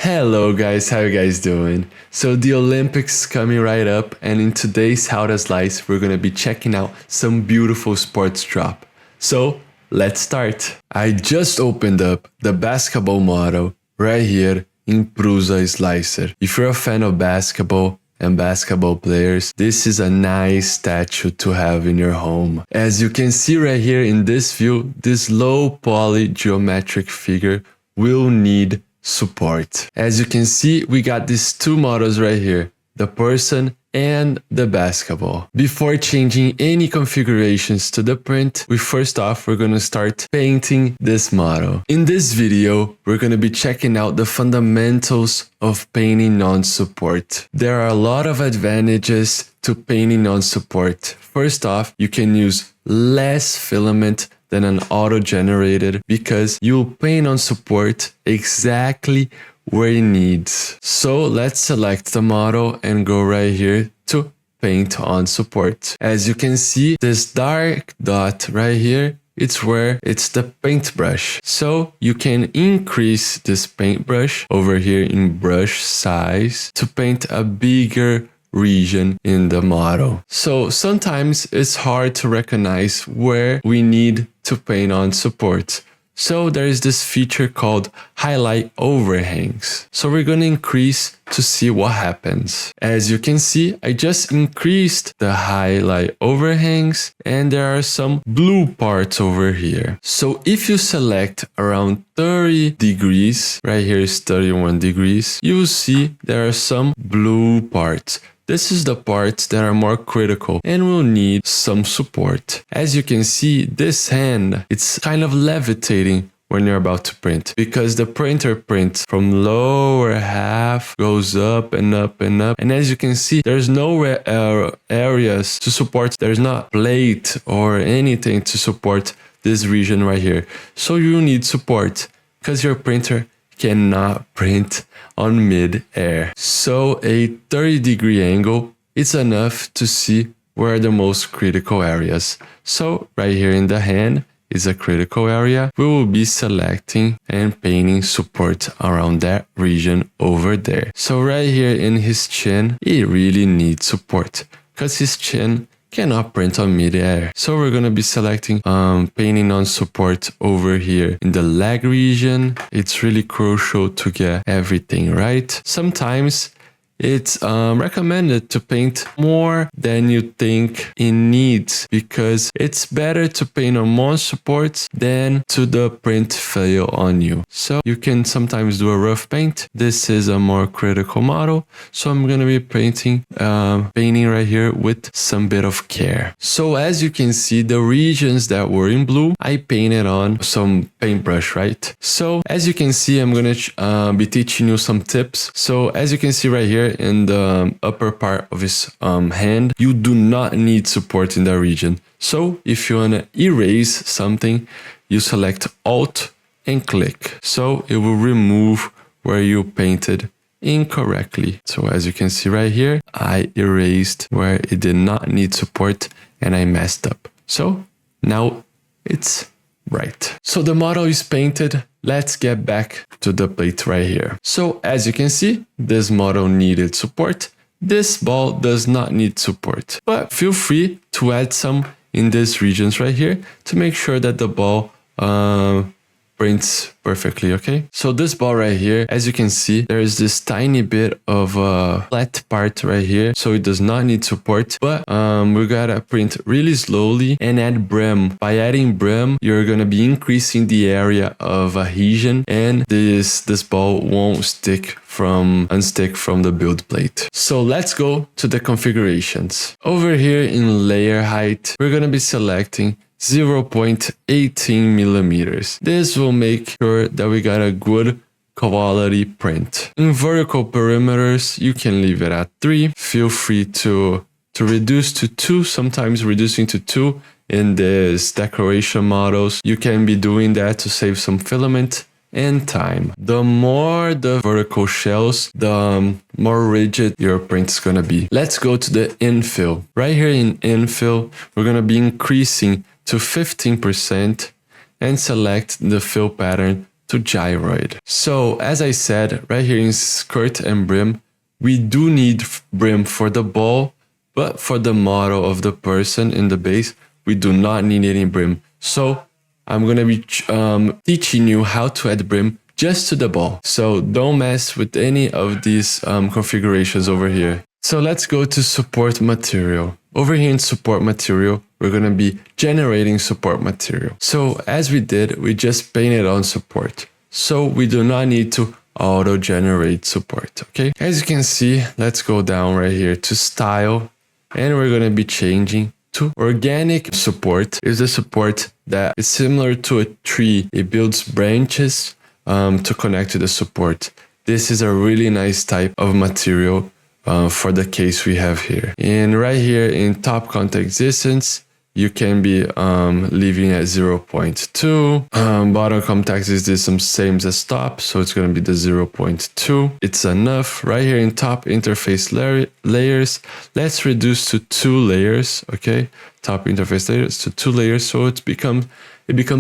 Hello guys, how you guys doing? So the Olympics is coming right up, and in today's How to Slice, we're gonna be checking out some beautiful sports drop. So let's start. I just opened up the basketball model right here in Prusa Slicer. If you're a fan of basketball and basketball players, this is a nice statue to have in your home. As you can see right here in this view, this low poly geometric figure will need support. As you can see, we got these two models right here, the person and the basketball. Before changing any configurations to the print, we're gonna start painting this model. In this video, we're gonna be checking out the fundamentals of painting non-support. There are a lot of advantages to painting non-support. First off, you can use less filament than an auto-generated because you'll paint on support exactly where it needs. So let's select the model and go right here to paint on support. As you can see, this dark dot right here, it's the paintbrush. So you can increase this paintbrush over here in brush size to paint a bigger region in the model. So sometimes it's hard to recognize where we need to paint on support. So there is this feature called highlight overhangs. So we're going to increase to see what happens. As you can see, I just increased the highlight overhangs and there are some blue parts over here. So if you select around 30 degrees, right here is 31 degrees, you will see there are some blue parts. This is the parts that are more critical and will need some support. As you can see, this hand, it's kind of levitating when you're about to print because the printer prints from lower half, goes up and up and up. And as you can see, there's no areas to support. There's not plate or anything to support this region right here. So you need support because your printer cannot print on mid-air. So a 30-degree angle is enough to see where the most critical areas. So right here in the hand is a critical area. We will be selecting and painting support around that region over there. So right here in his chin, it really needs support because his chin cannot print on mid-air. So we're going to be selecting painting on support over here in the leg region. It's really crucial to get everything right. Sometimes it's recommended to paint more than you think it needs because it's better to paint on more supports than to the print fail on you. So you can sometimes do a rough paint. This is a more critical model. So I'm going to be painting right here with some bit of care. So as you can see, the regions that were in blue, I painted on some paintbrush, right? So as you can see, I'm going to be teaching you some tips. So as you can see right here, in the upper part of his hand, you do not need support in that region. So if you want to erase something, you select Alt and click. So it will remove where you painted incorrectly. So as you can see right here, I erased where it did not need support and I messed up. So now it's right. So the model is painted. Let's get back to the plate right here. So as you can see, this model needed support. This ball does not need support, but feel free to add some in these regions right here to make sure that the ball prints perfectly, okay? So this ball right here, as you can see, there is this tiny bit of a flat part right here, so it does not need support, but we gotta print really slowly and add brim. By adding brim, you're gonna be increasing the area of adhesion and this ball won't unstick from the build plate. So let's go to the configurations. Over here in layer height, we're gonna be selecting 0.18 millimeters. This will make sure that we got a good quality print. In vertical perimeters, you can leave it at 3. Feel free to reduce to 2, sometimes reducing to 2 in these decoration models. You can be doing that to save some filament and time. The more the vertical shells, the more rigid your print is gonna be. Let's go to the infill. Right here in infill, we're gonna be increasing to 15% and select the fill pattern to gyroid. So as I said, right here in skirt and brim, we do need brim for the ball, but for the model of the person in the base, we do not need any brim. So I'm going to be teaching you how to add brim just to the ball. So don't mess with any of these configurations over here. So let's go to support material. Over here in support material, we're going to be generating support material. So as we did, we just painted on support. So we do not need to auto generate support. Okay. As you can see, let's go down right here to style, and we're going to be changing to organic support. Is a support that is similar to a tree. It builds branches to connect to the support. This is a really nice type of material for the case we have here. And right here in top contact distance, you can be leaving at 0.2. Bottom contact distance same as top, so it's going to be the 0.2. It's enough. Right here in top interface layers, let's reduce to 2 layers. Okay, top interface layers to 2 layers, so it becomes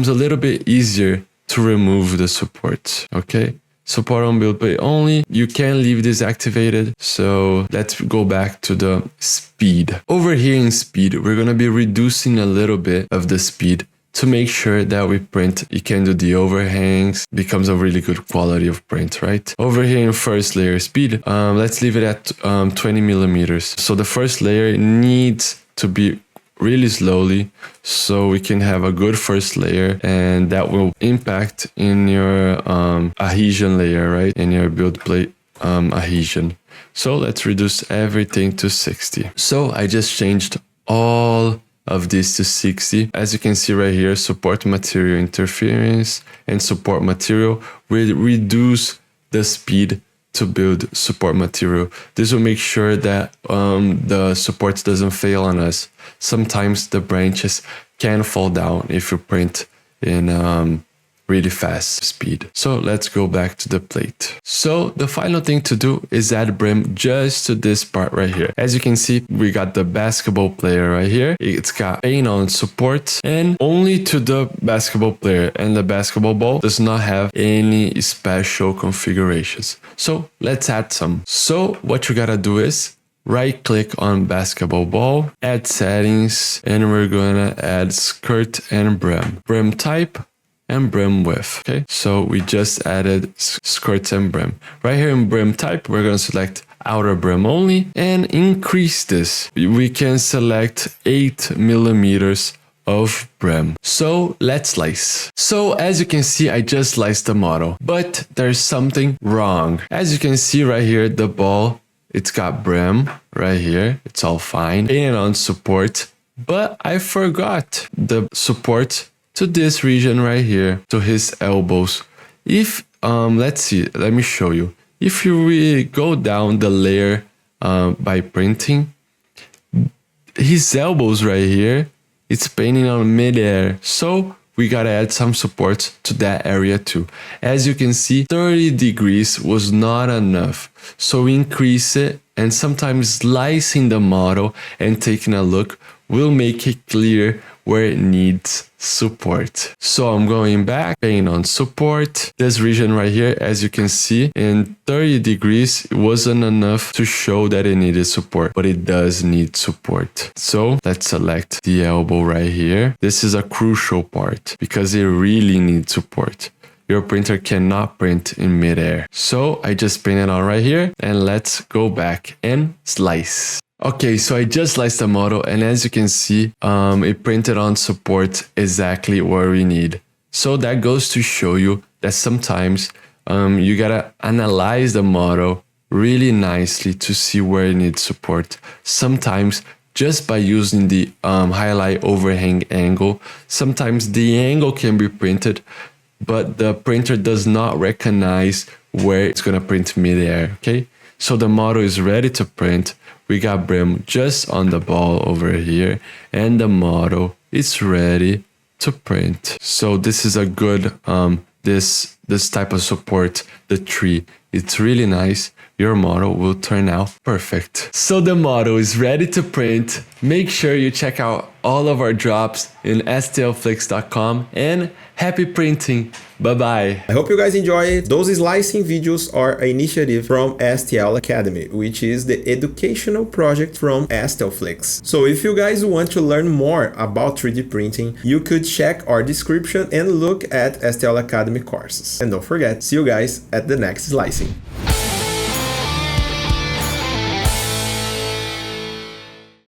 a little bit easier to remove the support. Okay. Support on build plate only. You can leave this activated. So let's go back to the speed. Over here in speed, we're going to be reducing a little bit of the speed to make sure that we print. You can do the overhangs. Becomes a really good quality of print, right? Over here in first layer speed, let's leave it at 20 millimeters. So the first layer needs to be really slowly so we can have a good first layer, and that will impact in your adhesion layer, right? In your build plate adhesion. So let's reduce everything to 60. So I just changed all of this to 60. As you can see right here, support material interference and support material will reduce the speed to build support material. This will make sure that the support doesn't fail on us. Sometimes the branches can fall down if you print in really fast speed. So let's go back to the plate. So the final thing to do is add brim just to this part right here. As you can see, we got the basketball player right here. It's got paint on support and only to the basketball player, and the basketball ball does not have any special configurations. So let's add some. So what you gotta do is right click on basketball ball, add settings, and we're gonna add skirt and brim. Brim type and brim width. Okay, so we just added skirts and brim. Right here in brim type, we're going to select outer brim only and increase this. We can select 8 millimeters of brim. So let's slice. So as you can see, I just sliced the model, but there's something wrong. As you can see right here, the ball, it's got brim right here. It's all fine. Painted on support, but I forgot the support to this region right here, to his elbows. If, let's see, let me show you. If you really go down the layer by printing, his elbows right here, it's painting on midair. So we gotta add some support to that area too. As you can see, 30 degrees was not enough. So we increase it, and sometimes slicing the model and taking a look will make it clear where it needs support. So I'm going back, paint on support. This region right here, as you can see, in 30 degrees, it wasn't enough to show that it needed support, but it does need support. So let's select the elbow right here. This is a crucial part because it really needs support. Your printer cannot print in midair. So I just painted on right here, and let's go back and slice. Okay, so I just sliced the model, and as you can see, it printed on support exactly where we need. So that goes to show you that sometimes you gotta analyze the model really nicely to see where it needs support. Sometimes just by using the highlight overhang angle, sometimes the angle can be printed, but the printer does not recognize where it's gonna print midair, okay? So the model is ready to print. We got brim just on the ball over here, and the model is ready to print. So this is a good, this type of support, the tree. It's really nice. Your model will turn out perfect. So the model is ready to print. Make sure you check out all of our drops in stlflix.com, and happy printing. Bye-bye. I hope you guys enjoy it. Those slicing videos are an initiative from STL Academy, which is the educational project from STLflix. So if you guys want to learn more about 3D printing, you could check our description and look at STL Academy courses. And don't forget, see you guys at the next slicing.